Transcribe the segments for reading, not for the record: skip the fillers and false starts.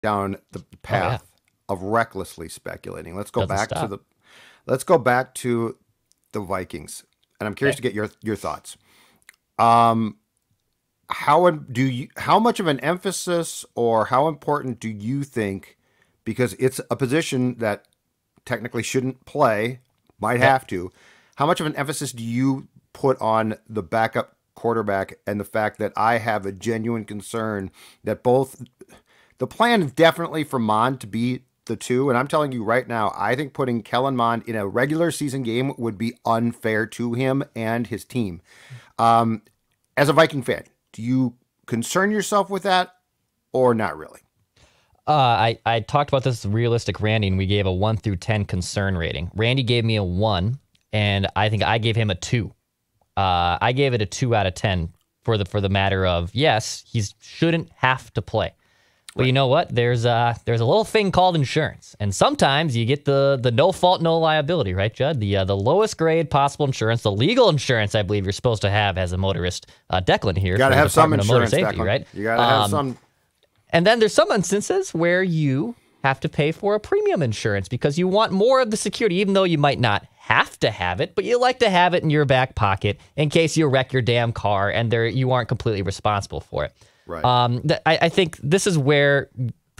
down the Oh yeah, path of recklessly speculating. doesn't stop. Let's go back to the Vikings, and I'm curious Okay. to get your thoughts. How much of an emphasis or how important do you think, because it's a position that technically shouldn't play, might Yep. have to, how much of an emphasis do you put on the backup quarterback and the fact that I have a genuine concern that both the plan is definitely for Mond to be the two, and I'm telling you right now, I think putting Kellen Mond in a regular season game would be unfair to him and his team. As a Viking fan, do you concern yourself with that or not really? I talked about this realistic Randy, and we gave a 1 through 10 concern rating. Randy gave me a 1, and I think I gave him a 2. I gave it a 2 out of 10 for the matter of yes, he shouldn't have to play. But Right. you know what? There's a little thing called insurance, and sometimes you get the no fault, no liability, right, Judd? The lowest grade possible insurance, the legal insurance I believe you're supposed to have as a motorist. Declan here You got for to the have some Department of Motor insurance, Safety, Declan. right? You got to have some. And then there's some instances where you have to pay for a premium insurance because you want more of the security, even though you might not have to have it, but you like to have it in your back pocket in case you wreck your damn car and you aren't completely responsible for it. Right. I think this is where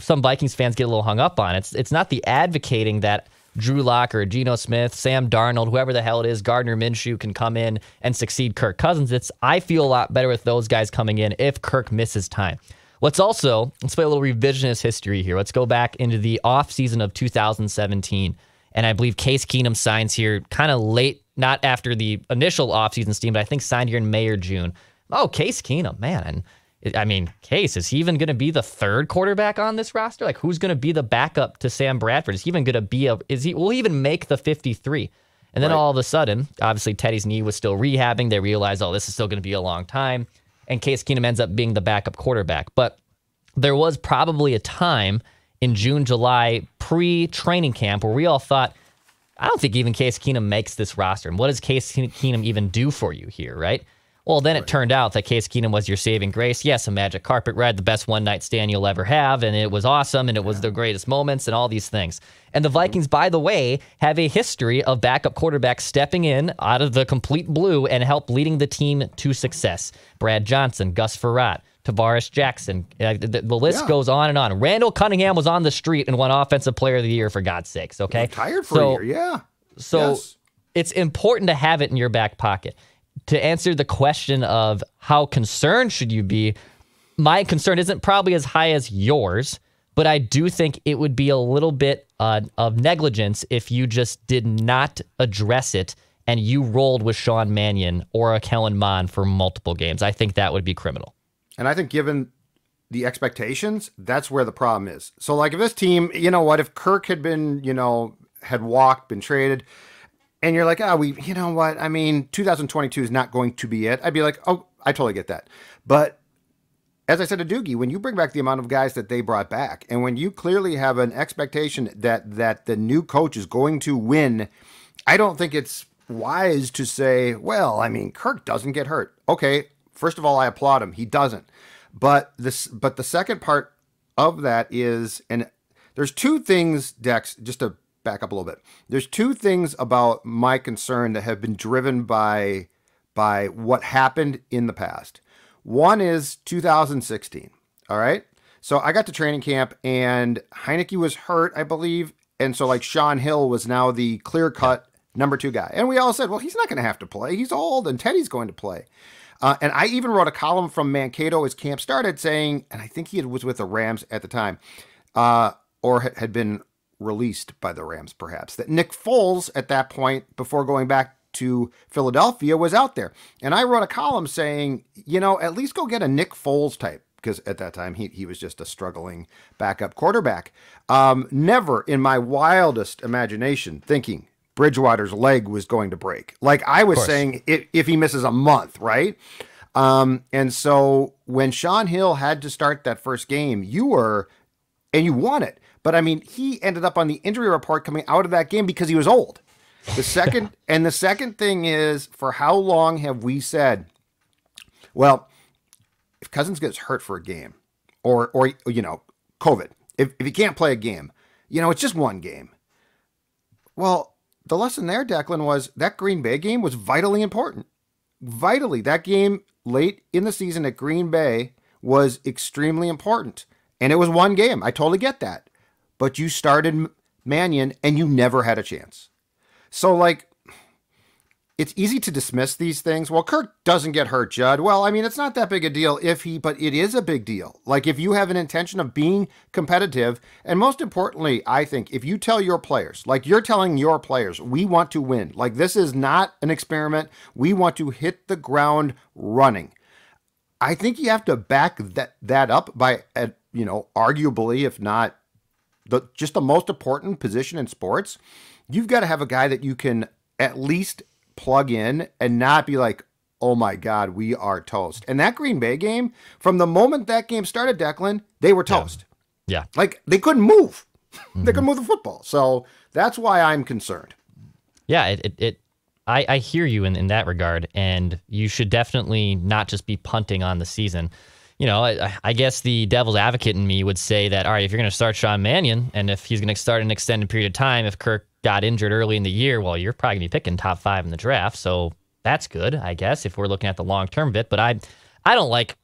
some Vikings fans get a little hung up on. It's not the advocating that Drew Lock or Geno Smith, Sam Darnold, whoever the hell it is, Gardner Minshew can come in and succeed Kirk Cousins. I feel a lot better with those guys coming in if Kirk misses time. Let's play a little revisionist history here. Let's go back into the offseason of 2017. And I believe Case Keenum signs here kind of late, not after the initial offseason steam, but I think signed here in May or June. Oh, Case Keenum, man. I mean, Case, is he even going to be the third quarterback on this roster? Like, who's going to be the backup to Sam Bradford? Is he even going to be will he even make the 53? And then Right. all of a sudden, obviously Teddy's knee was still rehabbing. They realized, oh, this is still going to be a long time. And Case Keenum ends up being the backup quarterback. But there was probably a time in June, July, pre-training camp where we all thought, I don't think even Case Keenum makes this roster. And what does Case Keenum even do for you here, right? Well, then it turned out that Case Keenum was your saving grace. Yes, a magic carpet ride, the best one-night stand you'll ever have, and it was awesome, and it was the greatest moments, and all these things. And the Vikings, by the way, have a history of backup quarterbacks stepping in out of the complete blue and help leading the team to success. Brad Johnson, Gus Frerotte, Tavares Jackson. The list Yeah. goes on and on. Randall Cunningham was on the street and won Offensive Player of the Year, for God's sakes, okay? Retired for a year, yeah. So Yes. it's important to have it in your back pocket. To answer the question of how concerned should you be, my concern isn't probably as high as yours, but I do think it would be a little bit of negligence if you just did not address it and you rolled with Sean Mannion or a Kellen Mond for multiple games. I think that would be criminal. And I think given the expectations, that's where the problem is. So like if this team, you know what, if Kirk had been, had walked, been traded, and you're like, you know what, I mean, 2022 is not going to be it. I'd be like, oh, I totally get that. But as I said to Doogie, when you bring back the amount of guys that they brought back, and when you clearly have an expectation that the new coach is going to win, I don't think it's wise to say, well, I mean, Kirk doesn't get hurt. Okay, first of all, I applaud him. He doesn't. But the second part of that is, and there's two things, Dex, just to back up a little bit. There's two things about my concern that have been driven by what happened in the past. One is 2016. All right. So I got to training camp and Heineke was hurt, I believe. And so like Sean Hill was now the clear cut number 2 guy. And we all said, well, he's not going to have to play. He's old and Teddy's going to play. And I even wrote a column from Mankato as camp started saying, and I think he was with the Rams at the time, or had been released by the Rams perhaps, that Nick Foles at that point, before going back to Philadelphia, was out there. And I wrote a column saying, at least go get a Nick Foles type, because at that time he was just a struggling backup quarterback. Never in my wildest imagination thinking Bridgewater's leg was going to break. Like I was saying, if he misses a month, right? And so when Sean Hill had to start that first game, you won it. But I mean, he ended up on the injury report coming out of that game because he was old. The second thing is, for how long have we said, well, if Cousins gets hurt for a game or COVID, if you can't play a game, it's just one game. Well, the lesson there, Declan, was that Green Bay game was vitally important. Vitally, that game late in the season at Green Bay was extremely important. And it was one game. I totally get that. But you started Mannion and you never had a chance. So, it's easy to dismiss these things. Well, Kirk doesn't get hurt, Judd. Well, I mean, it's not that big a deal but it is a big deal. If you have an intention of being competitive, and most importantly, I think if you tell your players, you're telling your players, we want to win. This is not an experiment. We want to hit the ground running. I think you have to back that up by, arguably, if not just the most important position in sports. You've got to have a guy that you can at least plug in and not be like, oh my God, we are toast. And that Green Bay game, from the moment that game started, Declan, they were toast. Yeah. They couldn't move. They couldn't move the football. So that's why I'm concerned. Yeah, I hear you in that regard, and you should definitely not just be punting on the season. I guess the devil's advocate in me would say that, all right, if you're going to start Sean Mannion, and if he's going to start an extended period of time, if Kirk got injured early in the year, well, you're probably going to be picking top 5 in the draft. So that's good, I guess, if we're looking at the long-term bit. But I don't like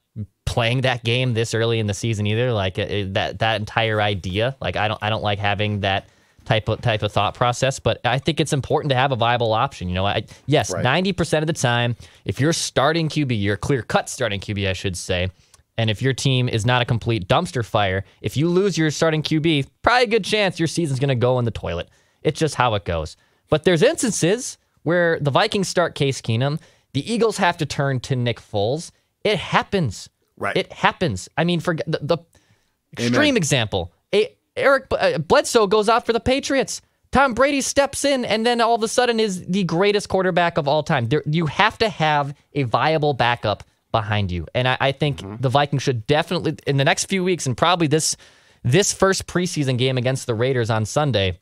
playing that game this early in the season either. That entire idea. I don't like having that type of thought process. But I think it's important to have a viable option. Yes, right. 90% of the time, if you're starting QB, you're clear-cut starting QB, I should say, and if your team is not a complete dumpster fire, if you lose your starting QB, probably a good chance your season's going to go in the toilet. It's just how it goes. But there's instances where the Vikings start Case Keenum, the Eagles have to turn to Nick Foles. It happens. Right. It happens. I mean, for the extreme example, Eric Bledsoe goes out for the Patriots. Tom Brady steps in and then all of a sudden is the greatest quarterback of all time. You have to have a viable backup behind you. And I think the Vikings should definitely, in the next few weeks, and probably this first preseason game against the Raiders on Sunday,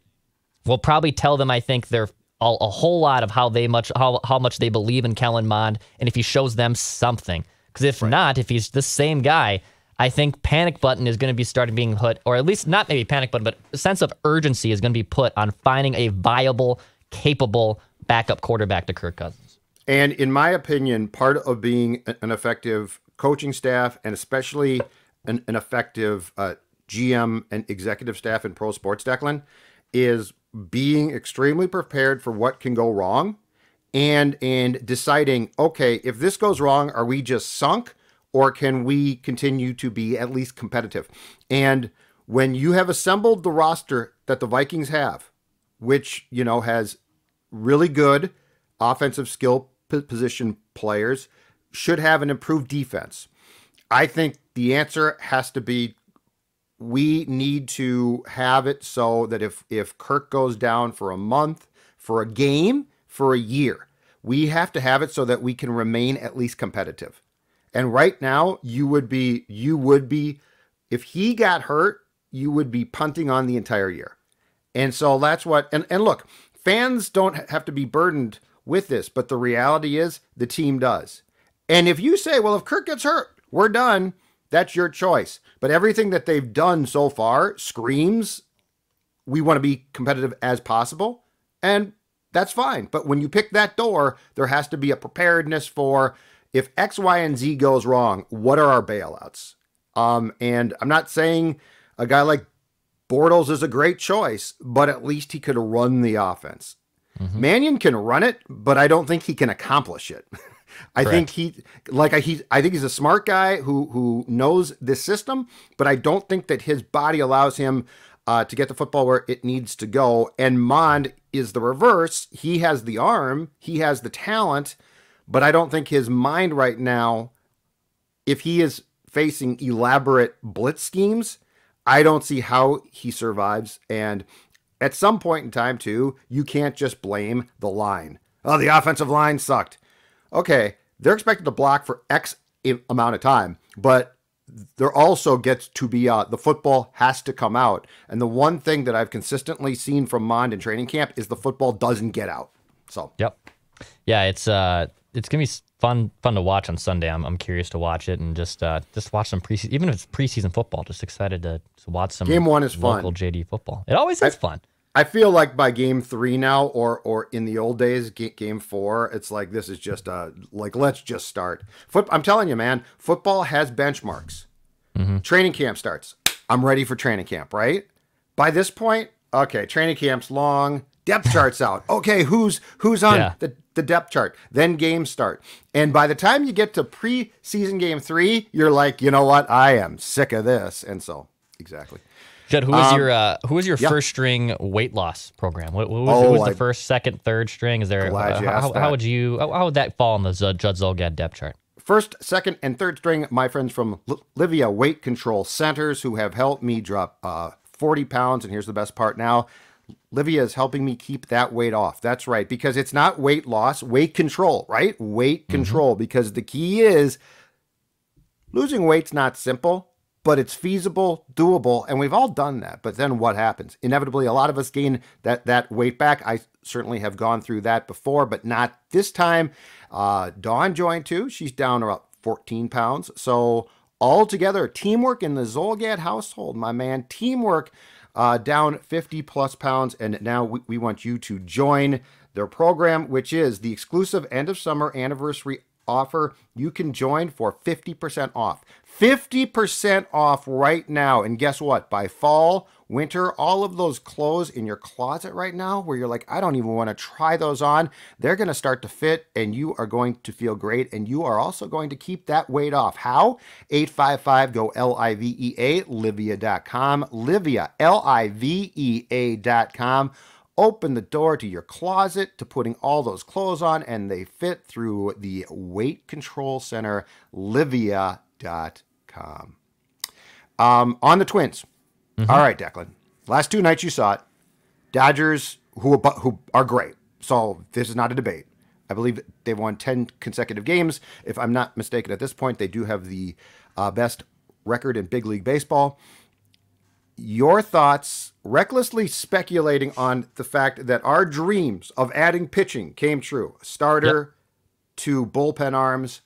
will probably tell them, I think, they're a whole lot of how much they believe in Kellen Mond, and if he shows them something. Because if not, if he's the same guy, I think panic button is going to be started being put, or at least not maybe panic button, but a sense of urgency is going to be put on finding a viable, capable backup quarterback to Kirk Cousins. And in my opinion, part of being an effective coaching staff, and especially an effective GM and executive staff in pro sports, Declan, is being extremely prepared for what can go wrong and deciding, okay, if this goes wrong, are we just sunk or can we continue to be at least competitive? And when you have assembled the roster that the Vikings have, which, has really good offensive skill position players, should have an improved defense. I think the answer has to be, we need to have it so that if Kirk goes down for a month, for a game, for a year, we have to have it so that we can remain at least competitive. And right now, you would be, if he got hurt, you would be punting on the entire year. And so that's what, and look, fans don't have to be burdened with this, but the reality is the team does. And if you say, well, if Kirk gets hurt, we're done, that's your choice. But everything that they've done so far screams, we want to be competitive as possible. And that's fine. But when you pick that door, there has to be a preparedness for, if X, Y, and Z goes wrong, what are our bailouts? And I'm not saying a guy like Bortles is a great choice, but at least he could run the offense. Mannion can run it, but I don't think he can accomplish it. I think I think he's a smart guy who knows this system, but I don't think that his body allows him to get the football where it needs to go. And Mond is the reverse. He has the arm, he has the talent, but I don't think his mind right now, if he is facing elaborate blitz schemes, I don't see how he survives. And at some point in time, too, you can't just blame the line. Oh, the offensive line sucked. Okay, they're expected to block for X amount of time, but there also gets to be the football has to come out. And the one thing that I've consistently seen from Mond in training camp is the football doesn't get out. So yep, yeah, it's gonna be fun to watch on Sunday. I'm curious to watch it and just watch some preseason, even if it's preseason football. Just excited to watch some Game 1 is local fun. JD football. It always is fun. I feel like by game 3 now, or in the old days, game 4, it's like this is just let's just start. I'm telling you, man, football has benchmarks. Training camp starts. I'm ready for training camp, right? By this point, okay, training camp's long. Depth chart's out. Okay, who's on the depth chart? Then games start. And by the time you get to preseason game 3, you're like, you know what? I am sick of this. And so, exactly. Judd, who was your first string weight loss program? Who was the first, second, third string? Is there how would that fall on the Judd Zulgad depth chart? First, second, and third string, my friends from Livia Weight Control Centers, who have helped me drop 40 pounds. And here's the best part now. Livia is helping me keep that weight off. That's right, because it's not weight loss, weight control, right? Weight control, because the key is losing weight's not simple, but it's feasible, doable, and we've all done that. But then what happens? Inevitably, a lot of us gain that weight back. I certainly have gone through that before, but not this time. Dawn joined too. She's down about 14 pounds. So altogether, teamwork in the Zulgad household, my man. Teamwork down 50 plus pounds. And now we want you to join their program, which is the exclusive end of summer anniversary offer. You can join for 50% off. 50% off right now. And guess what? By fall, winter, all of those clothes in your closet right now where you're like, I don't even want to try those on, they're going to start to fit and you are going to feel great. And you are also going to keep that weight off. How? 855-GO-LIVEA, Livia.com, Livia, Livea.com. Open the door to your closet, to putting all those clothes on, and they fit through the Weight Control Center, Livia.com. On the Twins. All right, Declan. Last 2 nights you saw it. Dodgers, who are great. So this is not a debate. I believe they've won 10 consecutive games. If I'm not mistaken at this point, they do have the best record in big league baseball. Your thoughts, recklessly speculating on the fact that our dreams of adding pitching came true. Starter to bullpen arms.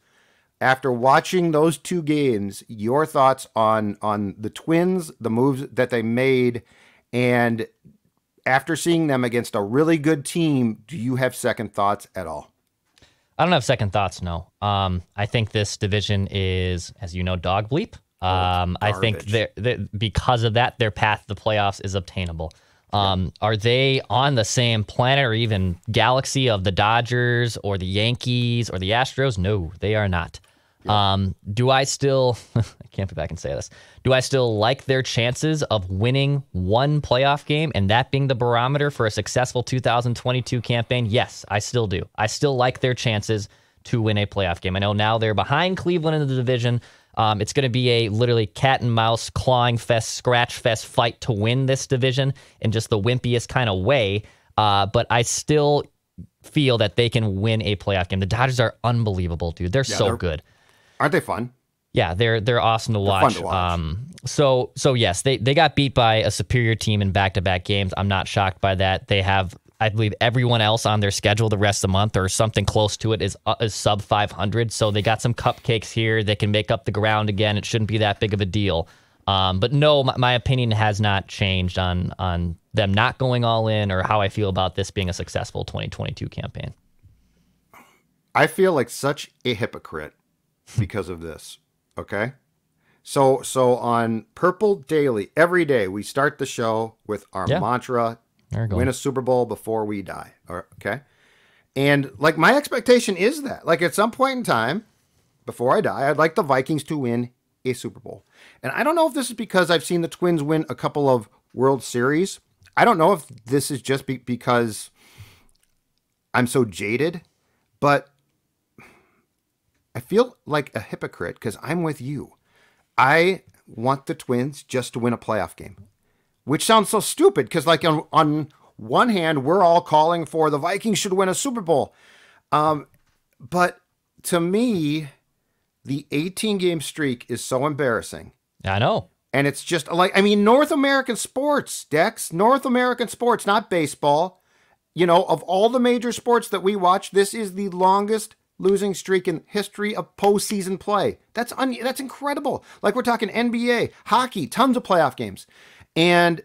After watching those 2 games, your thoughts on the Twins, the moves that they made, and after seeing them against a really good team, do you have second thoughts at all? I don't have second thoughts, no. I think this division is, as you know, dog bleep. I think because of that, their path to the playoffs is obtainable. Are they on the same planet or even galaxy of the Dodgers or the Yankees or the Astros? No, they are not. Do I still, I can't be back and say this. Do I still like their chances of winning one playoff game and that being the barometer for a successful 2022 campaign? Yes, I still do. I still like their chances to win a playoff game. I know now they're behind Cleveland in the division. It's going to be a literally cat and mouse clawing fest, scratch fest fight to win this division in just the wimpiest kind of way. But I still feel that they can win a playoff game. The Dodgers are unbelievable, dude. They're so good. Aren't they fun? Yeah, they're awesome to watch. Fun to watch. So yes, they got beat by a superior team in back-to-back games. I'm not shocked by that. They have, I believe, everyone else on their schedule the rest of the month or something close to it is sub 500. So they got some cupcakes here. They can make up the ground again. It shouldn't be that big of a deal. But no, my opinion has not changed on them not going all in or how I feel about this being a successful 2022 campaign. I feel like such a hypocrite because of this. Okay. So on Purple Daily, every day we start the show with our mantra, win a Super Bowl before we die. Okay. And like my expectation is that like at some point in time before I die, I'd like the Vikings to win a Super Bowl. And I don't know if this is because I've seen the Twins win a couple of World Series. I don't know if this is just because I'm so jaded, but I feel like a hypocrite because I'm with you. I want the Twins just to win a playoff game, which sounds so stupid because like on one hand, we're all calling for the Vikings should win a Super Bowl. But to me, the 18-game streak is so embarrassing. I know. And it's just like, I mean, North American sports, Dex, North American sports, not baseball. You know, of all the major sports that we watch, this is the longest losing streak in history of postseason play. That's incredible. Like, we're talking NBA, hockey, tons of playoff games. And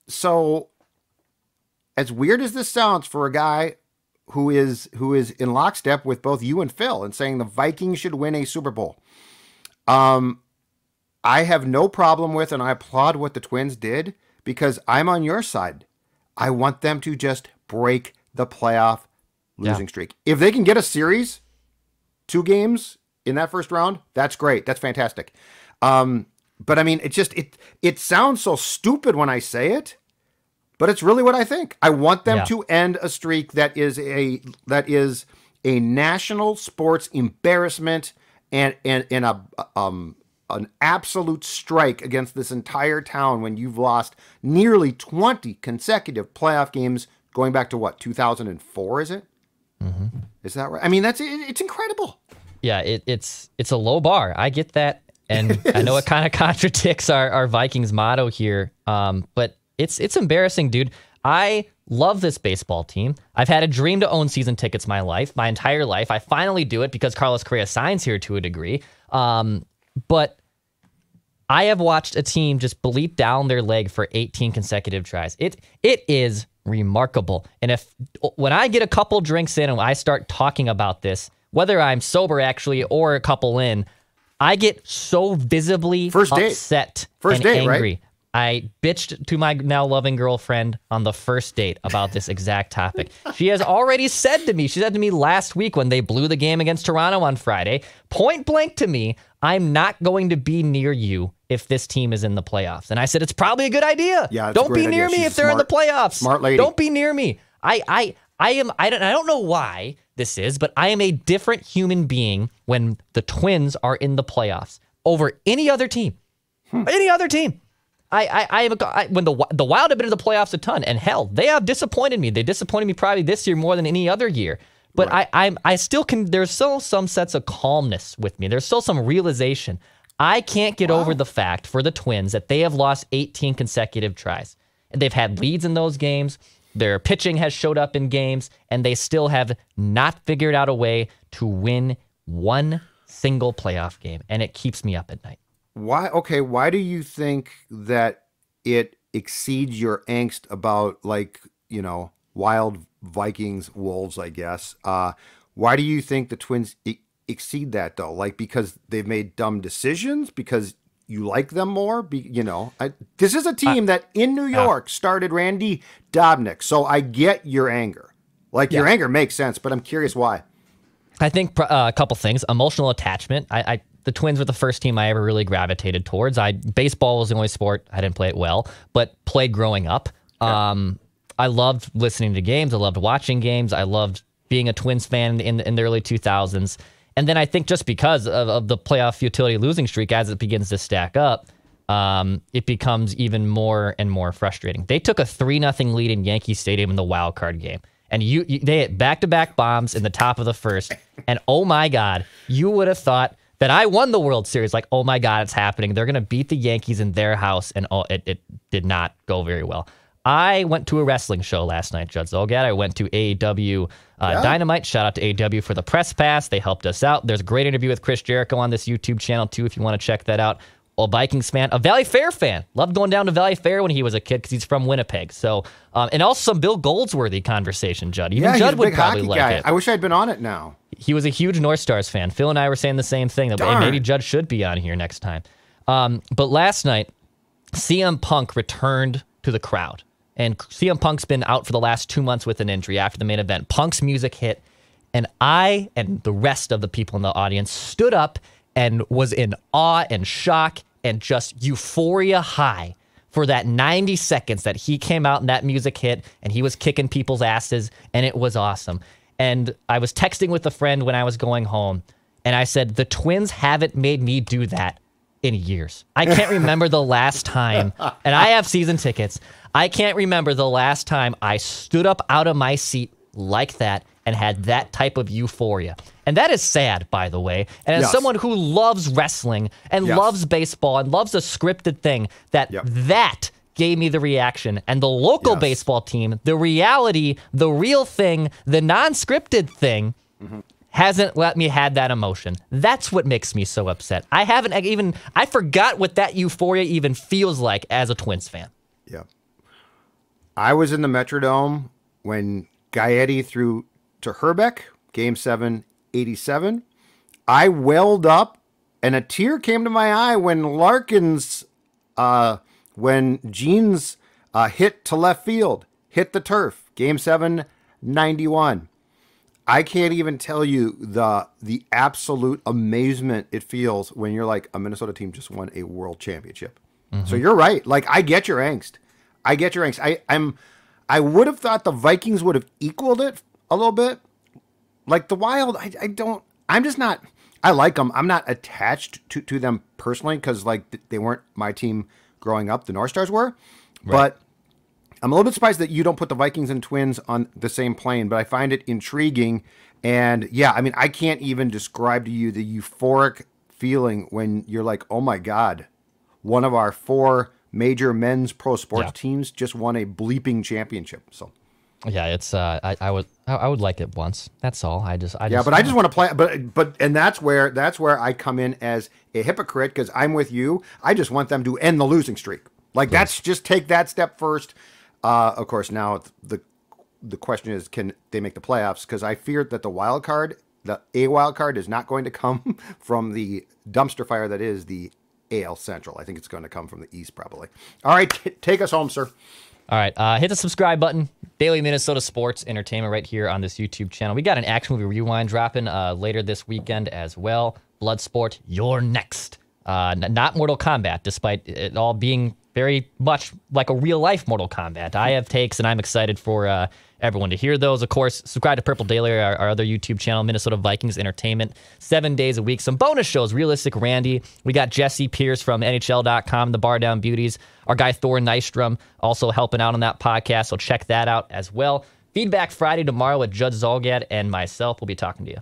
so, as weird as this sounds for a guy who is in lockstep with both you and Phil and saying the Vikings should win a Super Bowl, I have no problem with, and I applaud what the Twins did, because I'm on your side. I want them to just break the playoff losing streak. If they can get a series, 2 games in that first round, that's great. That's fantastic. But I mean, it sounds so stupid when I say it, but it's really what I think. I want them to end a streak that is a national sports embarrassment and an absolute strike against this entire town when you've lost nearly 20 consecutive playoff games going back to what, 2004, is it? Mm-hmm. Is that right? I mean, it's incredible. Yeah, it's a low bar. I get that. And I know it kind of contradicts our Vikings motto here. But it's embarrassing, dude. I love this baseball team. I've had a dream to own season tickets my entire life. I finally do it because Carlos Correa signs here to a degree. But I have watched a team just bleep down their leg for 18 consecutive tries. It is remarkable. And when I get a couple drinks in and I start talking about this, whether I'm sober actually or a couple in, I get so visibly upset and angry. Right? I bitched to my now loving girlfriend on the first date about this exact topic. She has already said to me last week when they blew the game against Toronto on Friday, point blank to me, I'm not going to be near you if this team is in the playoffs. And I said, it's probably a good idea. Yeah, don't be near me if they're in the playoffs. Smart lady. Don't be near me. I don't know why this is, but I am a different human being when the Twins are in the playoffs over any other team. Any other team. When the Wild have been in the playoffs a ton, and hell, they have disappointed me. They disappointed me probably this year more than any other year. But right. I still can. There's still some sense of calmness with me. There's still some realization. I can't get over the fact for the Twins that they have lost 18 consecutive tries. And they've had leads in those games. Their pitching has showed up in games, and they still have not figured out a way to win one single playoff game. And it keeps me up at night. Why? Okay, why do you think that it exceeds your angst about, like, Wild, Vikings, Wolves, I guess? Why do you think the Twins exceed that, though? Like, because they've made dumb decisions? Because you like them more? This is a team that in New York started Randy Dobnik, so I get your anger. Your anger makes sense, but I'm curious why. I think a couple things. Emotional attachment. The Twins were the first team I ever really gravitated towards. Baseball was the only sport I didn't play it well, but played growing up. Okay. I loved listening to games. I loved watching games. I loved being a Twins fan in the early 2000s. And then I think just because of the playoff futility losing streak, as it begins to stack up, it becomes even more and more frustrating. They took a 3-0 lead in Yankee Stadium in the wild card game. And they hit back-to-back bombs in the top of the first. And oh my God, you would have thought that I won the World Series. Like, oh my God, it's happening. They're going to beat the Yankees in their house. And it did not go very well. I went to a wrestling show last night, Judd Zolgad. I went to AEW Dynamite. Shout out to AEW for the press pass. They helped us out. There's a great interview with Chris Jericho on this YouTube channel, too, if you want to check that out. A Vikings fan, a Valley Fair fan. Loved going down to Valley Fair when he was a kid because he's from Winnipeg. So, and also some Bill Goldsworthy conversation, Judd. Even Judd would probably like it. I wish I'd been on it now. He was a huge North Stars fan. Phil and I were saying the same thing. That maybe Judd should be on here next time. But last night, CM Punk returned to the crowd. And CM Punk's been out for the last 2 months with an injury after the main event. Punk's music hit, and I and the rest of the people in the audience stood up and was in awe and shock and just euphoria high for that 90 seconds that he came out and that music hit, and he was kicking people's asses, and it was awesome. And I was texting with a friend when I was going home, and I said, the Twins haven't made me do that in years. I can't remember the last time, and I have season tickets. I can't remember the last time I stood up out of my seat like that and had that type of euphoria. And that is sad, by the way. And as someone who loves wrestling and loves baseball and loves a scripted thing, that gave me the reaction. And the local baseball team, the reality, the real thing, the non-scripted thing, hasn't let me had that emotion. That's what makes me so upset. I forgot what that euphoria even feels like as a Twins fan. Yeah. I was in the Metrodome when Gaetti threw to Herbeck, Game 7, 87. I welled up, and a tear came to my eye when Larkins, when Jeans hit to left field, hit the turf, Game 7, 91. I can't even tell you the absolute amazement it feels when you're like, a Minnesota team just won a world championship. Mm-hmm. So you're right. Like, I get your angst. I would have thought the Vikings would have equaled it a little bit. Like the Wild, I'm just not, I like them. I'm not attached to them personally because like they weren't my team growing up. The North Stars were. Right. But I'm a little bit surprised that you don't put the Vikings and Twins on the same plane, but I find it intriguing. And yeah, I mean, I can't even describe to you the euphoric feeling when you're like, oh my God, one of our 4 major men's pro sports teams just won a bleeping championship. So yeah, it's I would like it once. That's all. I just but I just want to play. But that's where I come in as a hypocrite because I'm with you. I just want them to end the losing streak. Like that's just take that step first. Of course, now the question is, can they make the playoffs? Because I fear that the wild card is not going to come from the dumpster fire that is the AL Central. I think it's going to come from the East probably. All right, take us home, sir. All right, hit the subscribe button. Daily Minnesota Sports Entertainment right here on this YouTube channel. We got an action movie rewind dropping later this weekend as well. Bloodsport, you're next. Not Mortal Kombat, despite it all being very much like a real-life Mortal Kombat. I have takes, and I'm excited for everyone to hear those. Of course, subscribe to Purple Daily, our other YouTube channel, Minnesota Vikings Entertainment, 7 days a week. Some bonus shows, Realistic Randy. We got Jesse Pierce from NHL.com, The Bar Down Beauties. Our guy Thor Nystrom also helping out on that podcast, so check that out as well. Feedback Friday tomorrow with Judd Zolgad and myself. We'll be talking to you.